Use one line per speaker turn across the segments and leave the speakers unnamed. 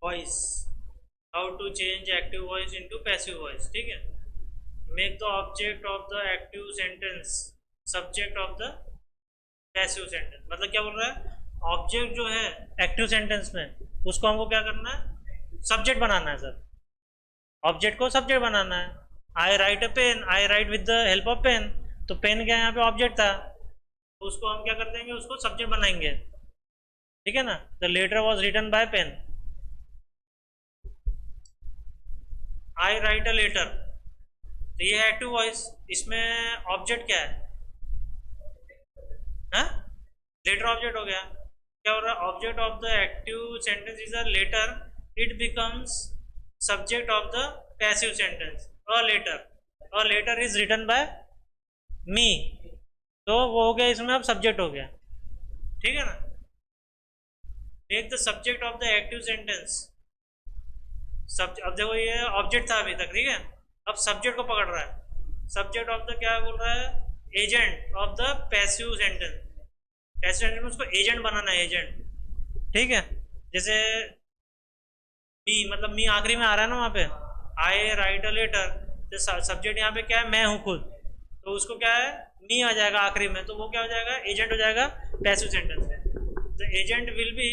Voice, how to change active voice into passive voice, ठीक है। Make the object of the active sentence subject of the passive sentence. मतलब क्या बोल रहा है, ऑब्जेक्ट जो है एक्टिव सेंटेंस में उसको हमको क्या करना है, सब्जेक्ट बनाना है सर। ऑब्जेक्ट को सब्जेक्ट बनाना है। I write a pen, I write with the help of pen. तो पेन क्या यहाँ पे ऑब्जेक्ट था, तो उसको हम क्या कर देंगे, उसको सब्जेक्ट बनाएंगे, ठीक है ना। The letter was written by pen. I write a letter, तो ये है एक्टिव वॉइस। इसमें ऑब्जेक्ट क्या है, हाँ, लेटर ऑब्जेक्ट हो गया। क्या हो रहा है, object of the active sentence is a letter, it becomes subject of the passive sentence a letter is written by me. तो वो हो गया, इसमें अब सब्जेक्ट हो गया, ठीक है ना। Take the subject of the active sentence. सब अब देखो ये ऑब्जेक्ट था अभी तक, ठीक है। अब सब्जेक्ट को पकड़ रहा है। सब्जेक्ट ऑफ द क्या बोल रहा है, agent of the passive sentence. Passive sentence में उसको एजेंट बनाना है, एजेंट, ठीक है। जैसे मी, मतलब मी आखिरी में आ रहा है ना वहाँ पे, आई राइट अ लेटर, तो सब्जेक्ट यहाँ पे क्या है, मैं हूँ खुद। तो उसको क्या है, मी आ जाएगा आखिरी में, तो वो क्या हो जाएगा, एजेंट हो जाएगा पैसिव सेंटेंस में। The agent will be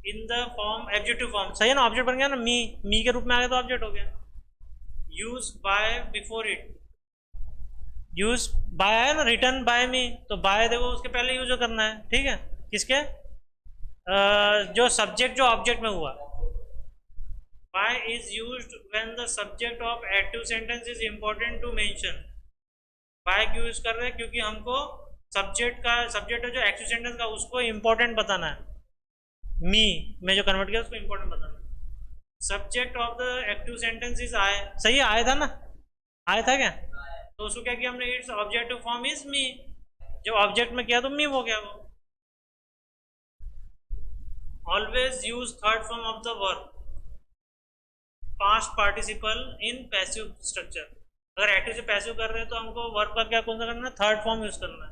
in the form objective form, सही है ना। ऑब्जेक्ट बन गया ना, मी के रूप में आ गया तो ऑब्जेक्ट हो गया। Use by before it, use by है ना, रिटर्न बाय मी, तो बाय देखो उसके पहले यूज करना है, ठीक है। किसके, जो सब्जेक्ट जो ऑब्जेक्ट में हुआ। By is used when the subject of active sentence is important to mention। by क्यों यूज कर रहे हैं, क्योंकि हमको सब्जेक्ट है जो एक्टिव सेंटेंस का, उसको इंपॉर्टेंट बताना है। मी में जो कन्वर्ट किया उसको इंपॉर्टेंट बताना है। Subject of the active sentence is I, सही है, आया था ना, आया था क्या। तो उसको क्या किया हमने, it's objective form is me. जब ऑब्जेक्ट में किया तो मी हो गया वो। Always use third form of the verb, past participle in passive structure. अगर एक्टिव से पैसिव कर रहे हैं तो हमको वर्ब का क्या कौन सा करना है, थर्ड फॉर्म यूज करना है।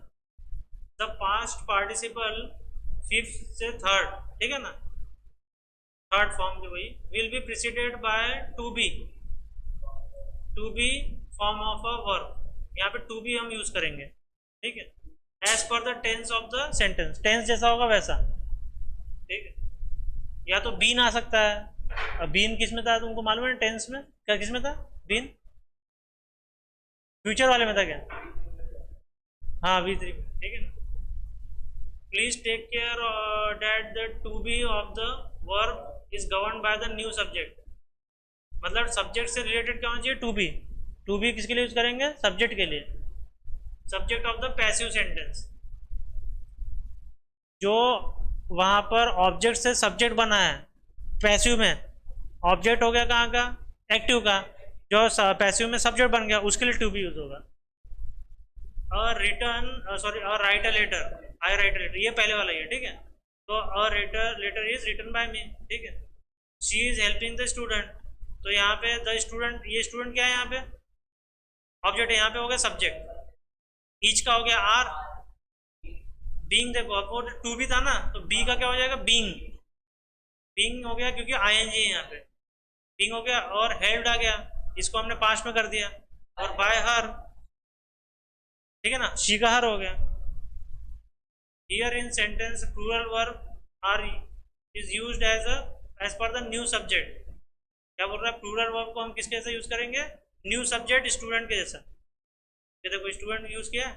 द पास्ट पार्टिसिपल फिफ्थ से थर्ड, ठीक है ना, थर्ड फॉर्म जो वही will be preceded by to be form of a verb. यहाँ पे टू बी हम यूज करेंगे, ठीक है। As per the tense of the sentence, tense जैसा होगा वैसा, ठीक है। या तो बीन आ सकता है। अब बीन किस में था तुमको मालूम है, टेंस में क्या, किस में था बीन, फ्यूचर वाले में था क्या, हाँ V3 में, ठीक है ना। Please take care that the to be of the verb is govern by the new subject. मतलब सब्जेक्ट से रिलेटेड क्या होना चाहिए, टू बी किसके लिए यूज करेंगे, सब्जेक्ट के लिए, subject of the passive sentence. जो वहां पर ऑब्जेक्ट से सब्जेक्ट बना है पैसिव में, ऑब्जेक्ट हो गया कहाँ का, एक्टिव का, जो पैसिव में सब्जेक्ट बन गया उसके लिए टू बी यूज होगा। Write a letter, I write a letter, ये पहले वाला ही है, ठीक है। तो letter is written by me, ठीक है। She is helping the student, तो यहाँ पे द स्टूडेंट, ये स्टूडेंट क्या है यहाँ पे, ऑब्जेक्ट है, यहाँ पे हो गया सब्जेक्ट। ईच का हो गया आर। बींग देखो, अब टू भी था ना, तो बी का क्या हो जाएगा, बींग। बींग हो गया क्योंकि आई एन जी है यहाँ पे, बींग हो गया। और हेल्ड आ गया, इसको हमने पास्ट में कर दिया। और बाय हर, ठीक है ना, शी का हर हो गया। Here in sentence plural verb are is used as per the new subject. क्या बोल रहा है, प्लूरल वर्ब को हम किसके जैसे यूज करेंगे, न्यू सब्जेक्ट स्टूडेंट के जैसा। ये देखो स्टूडेंट यूज किया,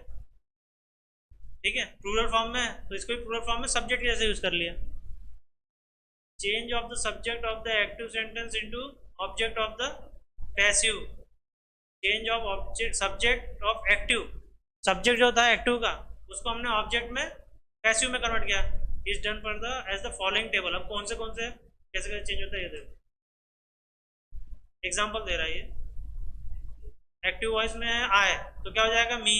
ठीक है, प्लूरल फॉर्म में, तो इसको भी प्लूरल फॉर्म में सब्जेक्ट के जैसे यूज कर लिया। Change of the subject of the active sentence into object of the passive. Change of object subject of active, subject जो था एक्टिव का उसको हमने ऑब्जेक्ट में पैसिव में कन्वर्ट किया। Is done for the as the following table. अब कौन से कैसे कैसे चेंज होता है ये देखो, एग्जांपल दे रहा है ये। एक्टिव वॉइस में है आई, तो क्या हो जाएगा, मी,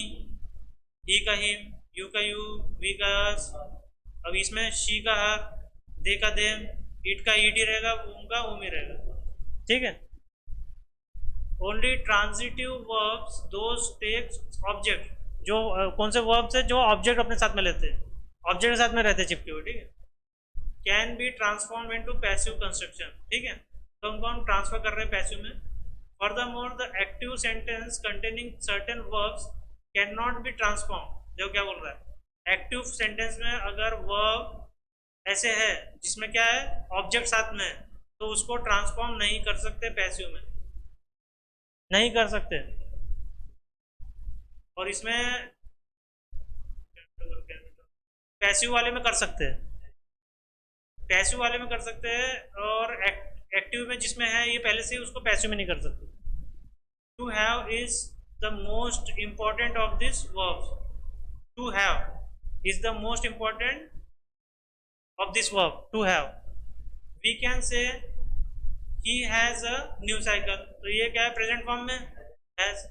ही का हिम, यू का यू, वी का अस। अब इसमें शी का हर, दे का देम, इट का ईट ही रहेगा, उम का उम ही रहेगा, ठीक है। Only transitive verbs those takes object, जो कौन से वर्ब्स है जो ऑब्जेक्ट अपने साथ में लेते हैं, ऑब्जेक्ट के साथ में रहते हैं चिपके हुए, ठीक है। Can be transform into passive construction, ठीक है, तो उनको हम ट्रांसफर कर रहे हैं पैसिव में। Furthermore the active sentence containing certain verbs can not be transform. देखो क्या बोल रहा है, एक्टिव सेंटेंस में अगर वर्ब ऐसे है जिसमें क्या है, ऑब्जेक्ट साथ में है, तो उसको ट्रांसफॉर्म नहीं कर सकते पैसिव में, नहीं कर सकते। और इसमें पैसिव वाले में कर सकते हैं, पैसिव वाले में कर सकते हैं, और एक्टिव में जिसमें है ये पहले से ही, उसको पैसिव में नहीं कर सकते। To have is the most important of this verbs, to have is the most important of this verb, to have. We can say he has a new cycle, तो ये क्या है, प्रेजेंट फॉर्म में has,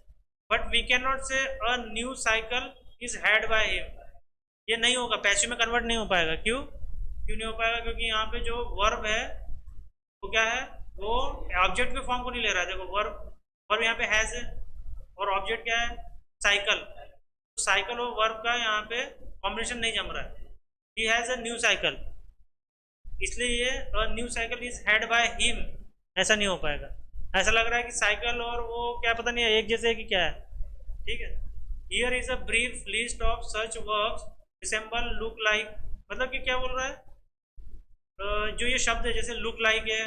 but we can not say a new cycle is had by him, ये नहीं होगा, passive में convert नहीं हो पाएगा। क्यों क्यों नहीं हो पाएगा, क्योंकि यहाँ पे जो वर्ब है वो क्या है, वो ऑब्जेक्ट के फॉर्म को नहीं ले रहा है। देखो वर्ब वर्ब यहाँ पे हैज है, और ऑब्जेक्ट क्या है, साइकिल, तो साइकिल और वर्ब का यहाँ पे कॉम्बिनेशन नहीं जम रहा है। ही हैज अ न्यू साइकिल, इसलिए ये अ new cycle is had by him, ऐसा नहीं हो पाएगा। ऐसा लग रहा है कि साइकिल और वो क्या पता नहीं है, एक जैसे है कि क्या है, ठीक है। Here is a brief list of such verbs resemble, look like, मतलब कि क्या बोल रहा है, जो ये शब्द है जैसे लुक लाइक है,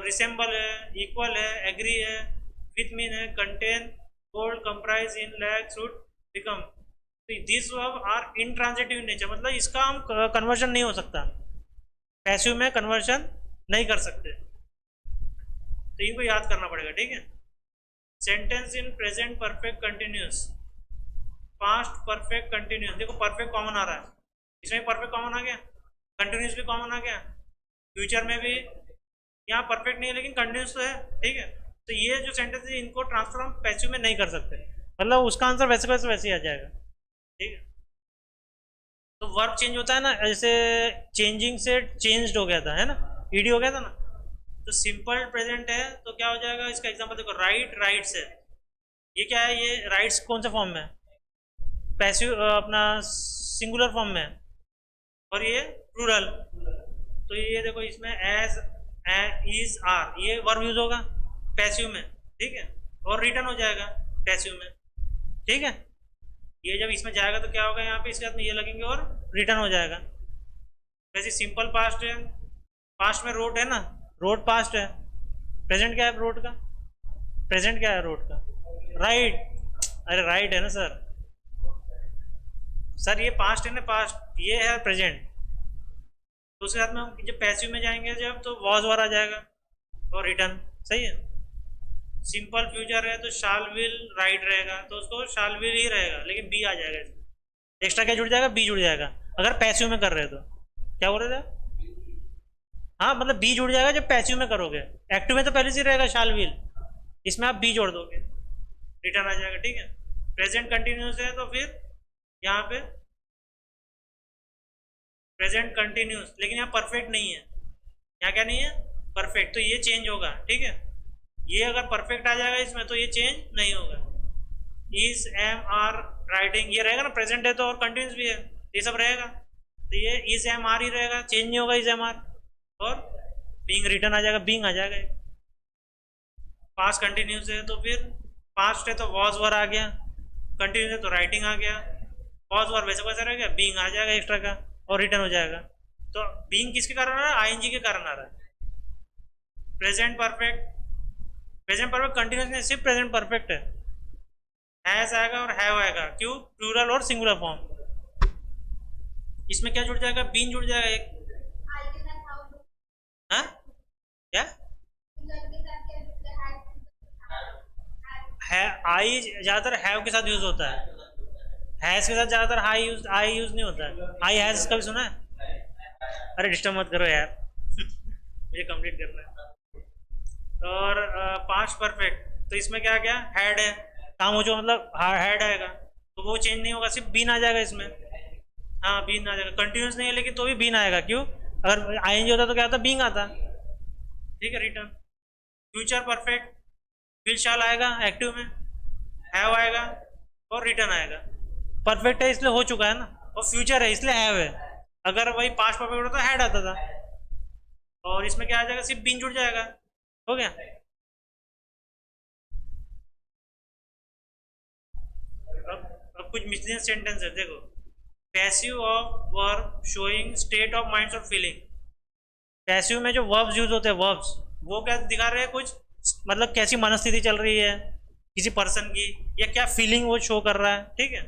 रिसेंबल है, इक्वल है, एग्री है, विथ मीन है, contain, hold, comprise, in, lack, should, become, तो this verb are intransitive nature, मतलब इसका हम कन्वर्जन नहीं हो सकता, पैसिव में कन्वर्जन नहीं कर सकते, तो इनको याद करना पड़ेगा, ठीक है। Sentence in present perfect continuous, past perfect continuous, देखो परफेक्ट कॉमन आ रहा है, इसमें परफेक्ट कॉमन आ गया, कंटिन्यूस भी कॉमन आ गया, फ्यूचर में भी यहाँ परफेक्ट नहीं है लेकिन कंटिन्यूस तो है, ठीक है। तो ये जो सेंटेंस है इनको ट्रांसफर हम पैसिव में नहीं कर सकते, मतलब उसका आंसर वैसे वैसे वैसे ही आ जाएगा, ठीक है। तो वर्ब चेंज होता है ना, जैसे चेंजिंग से चेंज्ड हो गया था, है ना, ईडी हो गया था ना, तो सिंपल प्रेजेंट है तो क्या हो जाएगा, इसका एग्जांपल देखो, राइट, राइट्स है, ये क्या है, ये राइट्स कौन से फॉर्म में है, पैसिव, अपना सिंगुलर फॉर्म में है, और ये प्लूरल, तो ये देखो इसमें एज, इज, आर, ये वर्ब यूज होगा पैसिव में, ठीक है, और रिटर्न हो जाएगा पैसिव में, ठीक है। ये जब इसमें जाएगा तो क्या होगा, यहाँ पे इसके साथ में ये लगेंगे और रिटर्न हो जाएगा। वैसे सिंपल पास्ट है, पास्ट में रोट है ना, रोट पास्ट है, प्रेजेंट क्या है रोट का, प्रेजेंट क्या है रोट का, राइट, अरे राइट है ना सर, सर ये पास्ट है ना, पास्ट, ये है प्रेजेंट, तो उसके साथ में हम जब पैसिव में जाएंगे जब, तो वॉज वर आ जाएगा और रिटर्न, सही है। सिंपल फ्यूचर है तो शाल विल राइट रहेगा, तो उसको शाल विल ही रहेगा, लेकिन बी आ जाएगा इसमें, एक्स्ट्रा क्या जुड़ जाएगा, बी जुड़ जाएगा, अगर पैसिव में कर रहे हो तो। क्या बोल रहे थे, हाँ मतलब बी जुड़ जाएगा जब पैसिव में करोगे, एक्टिव में तो पहले से रहेगा शाल विल, इसमें आप बी जोड़ दोगे, रिटर्न आ जाएगा, ठीक है। प्रेजेंट कंटिन्यूस है तो फिर यहाँ पे प्रेजेंट कंटिन्यूस, लेकिन यहाँ परफेक्ट नहीं है, यहाँ क्या नहीं है, परफेक्ट, तो ये चेंज होगा, ठीक है। ये अगर परफेक्ट आ जाएगा इसमें तो ये चेंज नहीं होगा। इज, एम, आर, राइटिंग, ये रहेगा ना, प्रेजेंट है तो और कंटिन्यूस भी है, ये सब रहेगा, तो ये इज, एम, आर ही रहेगा, चेंज नहीं होगा इज, एम, आर, और बीइंग रिटर्न आ जाएगा, बीइंग आ जाएगा। पास्ट कंटिन्यूस है तो फिर पास्ट है तो वॉज वर आ गया, कंटिन्यूस है तो राइटिंग आ गया, वॉज वर वैसे वैसे रह गया, बीइंग आ जाएगा एक्स्ट्रा का और रिटर्न हो जाएगा। तो बीइंग किसके कारण आ रहा है, आईएनजी के कारण आ रहा है। Present perfect, present perfect continuous नहीं, सिर्फ प्रेजेंट परफेक्ट है, हैज आएगा और हैव आएगा, क्यों, प्लूरल और सिंगुलर फॉर्म। इसमें क्या जुड़ जाएगा, बीन जुड़ जाएगा एक, हाँ क्या है, आई ज्यादातर हैव के साथ यूज होता है, हैज के साथ ज्यादातर आई यूज नहीं होता है। आई हैज कभी सुना है, अरे डिस्टर्ब मत करो यार मुझे कंप्लीट करना है। और पास्ट परफेक्ट, तो इसमें क्या क्या हैड है, काम हो जो मतलब हैड आएगा, तो वो चेंज नहीं होगा, सिर्फ बीन आ जाएगा इसमें, हाँ बीन आ जाएगा, कंटिन्यूस नहीं है लेकिन तो भी बीन आएगा, क्यों, अगर आईएनजी होता तो क्या आता, बीइंग आता, ठीक है। रिटर्न, फ्यूचर परफेक्ट, विल शाल आएगा एक्टिव में, हैव आएगा और रिटर्न आएगा, परफेक्ट है इसलिए हो चुका है ना, और फ्यूचर है इसलिए हैव है, अगर वही पास्ट परफेक्ट होता तो हैड आता था, और इसमें क्या आ जाएगा, सिर्फ बीन जुड़ जाएगा। हो गया। अब कुछ मिसलिनियस सेंटेंस है, देखो। Passive of verb showing state of mind और फीलिंग। पैसिव में जो वर्ब्स यूज होते हैं, वर्ब्स वो क्या दिखा रहे हैं, कुछ मतलब कैसी मनस्थिति चल रही है किसी पर्सन की, या क्या फीलिंग वो शो कर रहा है, ठीक है।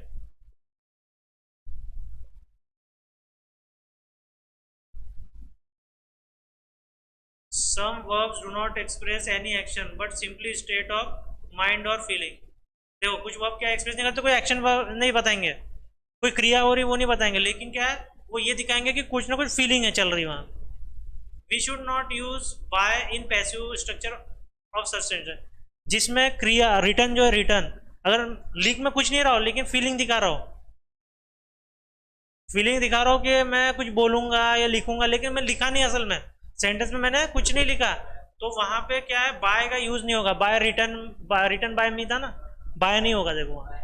Some verbs do not express any action but simply state of mind or feeling। देखो कुछ वर्ब क्या एक्सप्रेस नहीं करते, कोई एक्शन नहीं बताएंगे, कोई क्रिया हो रही वो नहीं बताएंगे, लेकिन क्या है वो ये दिखाएंगे कि कुछ ना कुछ फीलिंग है चल रही वहाँ। We should not use by in passive structure of substance, जिसमें क्रिया रिटर्न जो है, रिटर्न अगर लिख में कुछ नहीं रहा हो लेकिन फीलिंग दिखा रहा हो, फीलिंग दिखा रहा हो कि मैं कुछ बोलूंगा या लिखूंगा लेकिन मैं लिखा नहीं, असल में सेंटेंस में मैंने कुछ नहीं लिखा, तो वहां पे क्या है, बाय का यूज नहीं होगा। बाय रिटर्न बाय मी था ना, बाय नहीं होगा। देखो वहां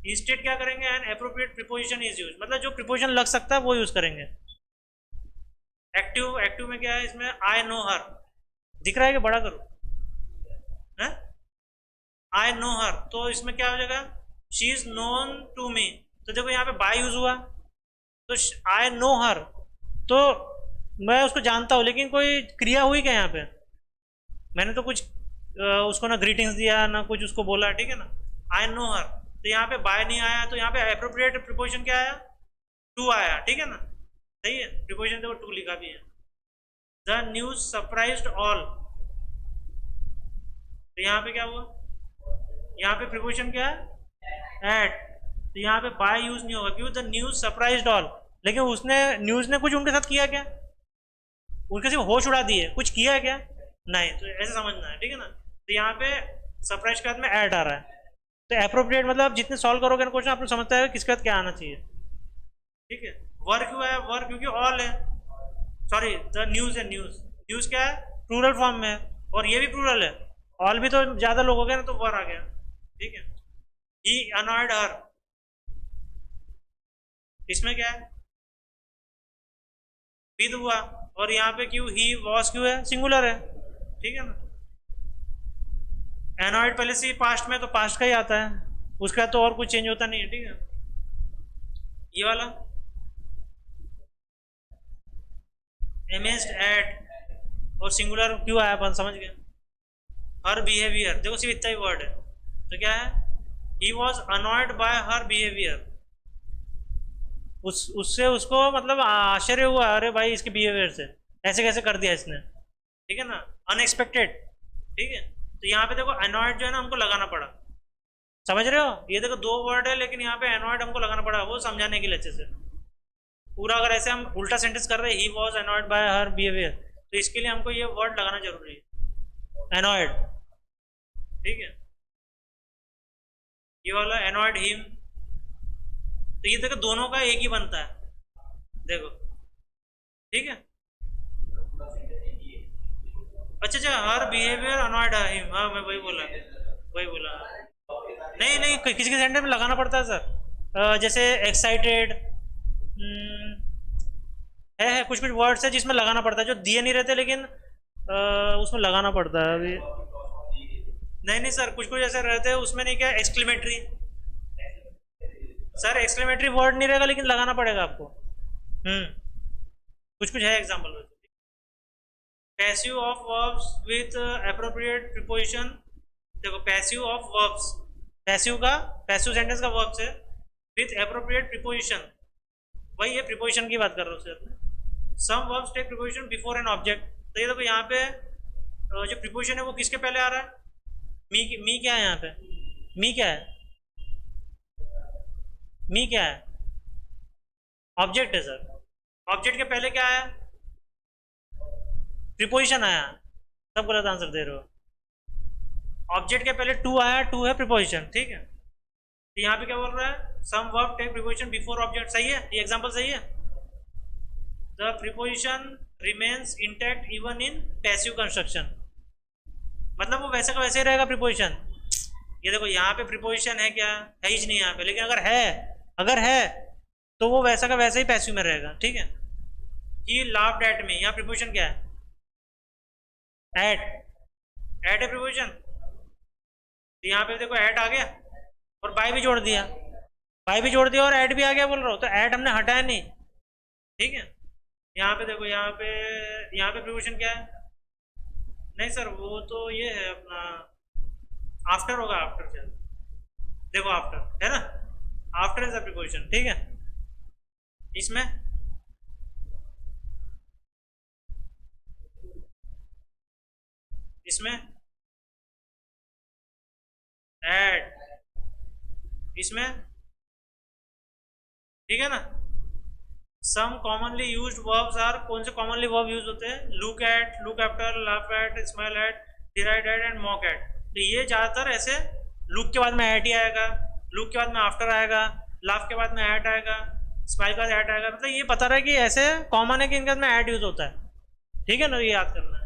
इंस्टेड क्या करेंगे, N appropriate preposition is use, मतलब जो प्रीपोजिशन लग सकता है वो यूज करेंगे। एक्टिव, एक्टिव में क्या है, इसमें आई नो हर दिख रहा है कि बड़ा करो है, आई नो हर, तो इसमें क्या हो जाएगा, she is known to me. तो देखो यहाँ पे बाय यूज हुआ, तो आई नो हर, तो मैं उसको जानता हूँ, लेकिन कोई क्रिया हुई क्या यहाँ पे, मैंने तो कुछ उसको ना ग्रीटिंग्स दिया ना कुछ उसको बोला, ठीक है ना। आई नो हर, तो यहाँ पे बाय नहीं आया, तो यहाँ पे एप्रोप्रिएट प्रीपोजिशन क्या आया, टू आया, ठीक है ना, सही है। प्रीपोजिशन देखो टू लिखा भी है। द न्यूज सरप्राइज्ड ऑल, तो यहाँ पे क्या हुआ, यहाँ पे प्रीपोजिशन क्या है, एट, तो यहाँ पे बाय यूज नहीं होगा, क्यों, द न्यूज सरप्राइज्ड ऑल, लेकिन उसने न्यूज ने कुछ उनके साथ किया क्या, उनके सिर्फ होश उड़ा दिए, कुछ किया है क्या, नहीं, तो ऐसे समझना है, ठीक है ना। तो यहाँ पे सरप्राइज के बाद में ऐड आ रहा है, तो एप्रोप्रिएट मतलब जितने सॉल्व करोगे ना क्वेश्चन आपको समझता है किसके बाद क्या आना चाहिए, ठीक है। वर क्यों है, वर क्योंकि ऑल है, सॉरी द न्यूज है, न्यूज, न्यूज क्या है, प्लूरल फॉर्म में है, और ये भी प्लूरल है, ऑल भी तो ज्यादा लोग हो गए ना, तो वर आ गया, ठीक है। ही अनॉयड हर, इसमें क्या है, विद हुआ, और यहाँ पे क्यों, ही वॉज क्यों है, सिंगुलर है, ठीक है ना। एनॉइड पहले से पास्ट में, तो पास्ट का ही आता है, उसका तो और कुछ चेंज होता नहीं है, ठीक है। ये वाला अमेज्ड एट, और सिंगुलर क्यों आया, अपन समझ गए। हर बिहेवियर, देखो सिर्फ इतना ही वर्ड है, तो क्या है, he was annoyed bye her behaviour, उससे उसको मतलब आश्चर्य हुआ, अरे भाई इसके बिहेवियर से ऐसे कैसे कर दिया इसने, ठीक है ना, अनएक्सपेक्टेड, ठीक है। तो यहाँ पे देखो अनॉयड जो है ना हमको लगाना पड़ा, समझ रहे हो, ये देखो दो वर्ड है लेकिन यहाँ पे अनॉयड हमको लगाना पड़ा, वो समझाने के लिए अच्छे से पूरा। अगर ऐसे हम उल्टा सेंटेंस कर रहे हैं, he was annoyed bye her behaviour, तो इसके लिए हमको ये वर्ड लगाना जरूरी है, अनॉयड, ठीक है। ये वाला अनॉयड हिम, तो ये देखो दोनों का एक ही बनता है, देखो, ठीक है। अच्छा अच्छा, हर बिहेवियर अनॉयड हिम, हाँ मैं वही बोला, वही बोला। नहीं नहीं, किसी के सेंटेंस में लगाना पड़ता है सर, जैसे एक्साइटेड, है कुछ कुछ वर्ड्स है जिसमें लगाना पड़ता है, जो दिए नहीं रहते लेकिन उसमें लगाना पड़ता है अभी। नहीं नहीं सर, कुछ कुछ ऐसे रहते हैं उसमें, नहीं क्या, एक्सक्लेमेटरी, सर एक्सक्लेमेटरी वर्ड नहीं रहेगा लेकिन लगाना पड़ेगा आपको, कुछ कुछ है example. Passive of verbs with appropriate preposition, देखो पैसिव ऑफ वर्ब्स, पैसिव का, पैसिव सेंटेंस का वर्ब्स है विथ एप्रोप्रिएट प्रीपोजिशन, वही है, प्रीपोजिशन की बात कर रहा हूँ sir. Some verbs take preposition before an object, तो ये देखो यहाँ पे जो प्रीपोजिशन है वो किसके पहले आ रहा है, मी क्या है यहाँ पे, मी क्या है, मी क्या है, ऑब्जेक्ट है सर, ऑब्जेक्ट के पहले क्या आया, प्रीपोजिशन आया, सब गलत आंसर दे रहे हो। ऑब्जेक्ट के पहले टू आया, टू है प्रीपोजिशन, ठीक है। तो यहाँ पे क्या बोल रहा है, some verb take preposition before object, सही है, ये एग्जांपल सही है। The preposition remains intact even in passive construction, मतलब वो वैसे का वैसे ही रहेगा प्रीपोजिशन। ये देखो यहाँ पे प्रीपोजिशन है क्या, है ही नहीं यहाँ पे, लेकिन अगर है तो वो वैसा का वैसा ही पैसिव में रहेगा, ठीक है। ही लाफ्ड एट मी, यहाँ प्रीपोजिशन क्या है? एट। एट है प्रीपोजिशन, तो यहाँ पे देखो एट आ गया और बाय भी जोड़ दिया, बाय भी जोड़ दिया और एट भी आ गया बोल रहा हूँ, तो एट हमने हटाया नहीं, ठीक है। यहाँ पे देखो, यहाँ पे प्रीपोजिशन क्या है? नहीं सर, वो तो ये है अपना आफ्टर होगा, आफ्टर चल, देखो आफ्टर है ना, आफ्टर इज द प्रीपोजिशन, ठीक है। इसमें इसमें एड, इसमें, ठीक है ना। Some commonly used verbs are, कौन से कॉमनली वर्ब यूज होते हैं? Look at, look after, laugh at, smile at, deride at and mock at. तो ये ज़्यादातर ऐसे लुक के बाद में एट ही आएगा, लुक के बाद में आफ्टर आएगा, लाफ के बाद में एट आएगा, स्माइल के बाद एट आएगा, मतलब ये पता रहे कि ऐसे कॉमन है कि इनके बाद में एट यूज होता है, ठीक है ना, ये याद करना।